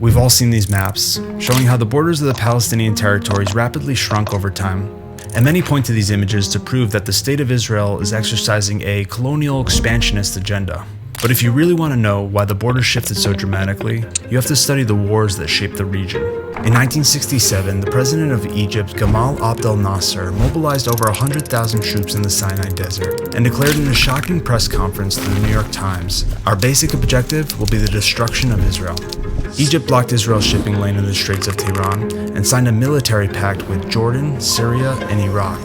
We've all seen these maps, showing how the borders of the Palestinian territories rapidly shrunk over time. And many point to these images to prove that the State of Israel is exercising a colonial expansionist agenda. But if you really want to know why the borders shifted so dramatically, you have to study the wars that shaped the region. In 1967, the president of Egypt, Gamal Abdel Nasser, mobilized over 100,000 troops in the Sinai Desert and declared in a shocking press conference to the New York Times, "Our basic objective will be the destruction of Israel." Egypt blocked Israel's shipping lane in the Straits of Tiran and signed a military pact with Jordan, Syria, and Iraq.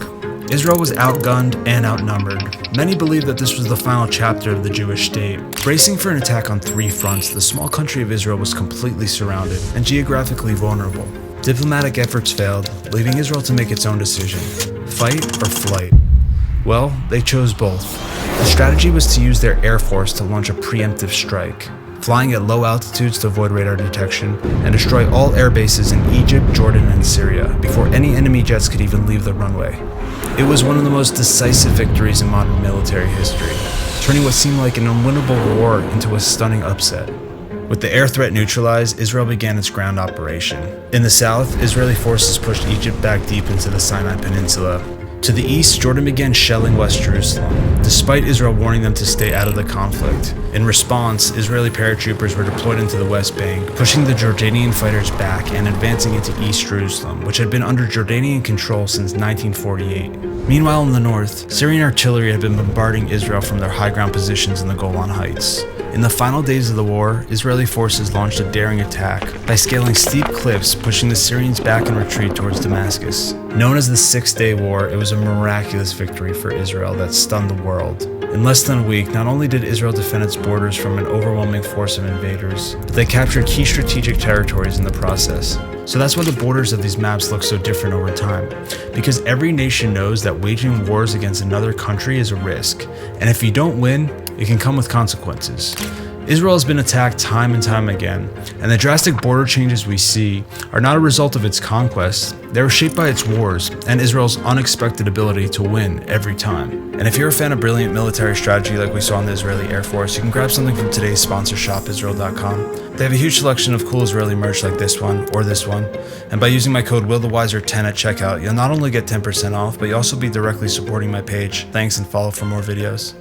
Israel was outgunned and outnumbered. Many believe that this was the final chapter of the Jewish state. Bracing for an attack on three fronts, the small country of Israel was completely surrounded and geographically vulnerable. Diplomatic efforts failed, leaving Israel to make its own decision: fight or flight. Well, they chose both. The strategy was to use their air force to launch a preemptive strike, flying at low altitudes to avoid radar detection, and destroy all air bases in Egypt, Jordan, and Syria before any enemy jets could even leave the runway. It was one of the most decisive victories in modern military history, turning what seemed like an unwinnable war into a stunning upset. With the air threat neutralized, Israel began its ground operation. In the south, Israeli forces pushed Egypt back deep into the Sinai Peninsula. To the east, Jordan began shelling West Jerusalem, despite Israel warning them to stay out of the conflict. In response, Israeli paratroopers were deployed into the West Bank, pushing the Jordanian fighters back and advancing into East Jerusalem, which had been under Jordanian control since 1948. Meanwhile, in the north, Syrian artillery had been bombarding Israel from their high ground positions in the Golan Heights. In the final days of the war, Israeli forces launched a daring attack by scaling steep cliffs, pushing the Syrians back in retreat towards Damascus. Known as the Six-Day War, it was a miraculous victory for Israel that stunned the world. In less than a week, not only did Israel defend its borders from an overwhelming force of invaders, but they captured key strategic territories in the process. So that's why the borders of these maps look so different over time, because every nation knows that waging wars against another country is a risk, and if you don't win, it can come with consequences. Israel has been attacked time and time again, and the drastic border changes we see are not a result of its conquests. They were shaped by its wars and Israel's unexpected ability to win every time. And if you're a fan of brilliant military strategy like we saw in the Israeli Air Force, you can grab something from today's sponsor shop, Israel.com. They have a huge selection of cool Israeli merch like this one or this one, and by using my code WillTheWiser10 at checkout, you'll not only get 10% off, but you'll also be directly supporting my page. Thanks, and follow for more videos.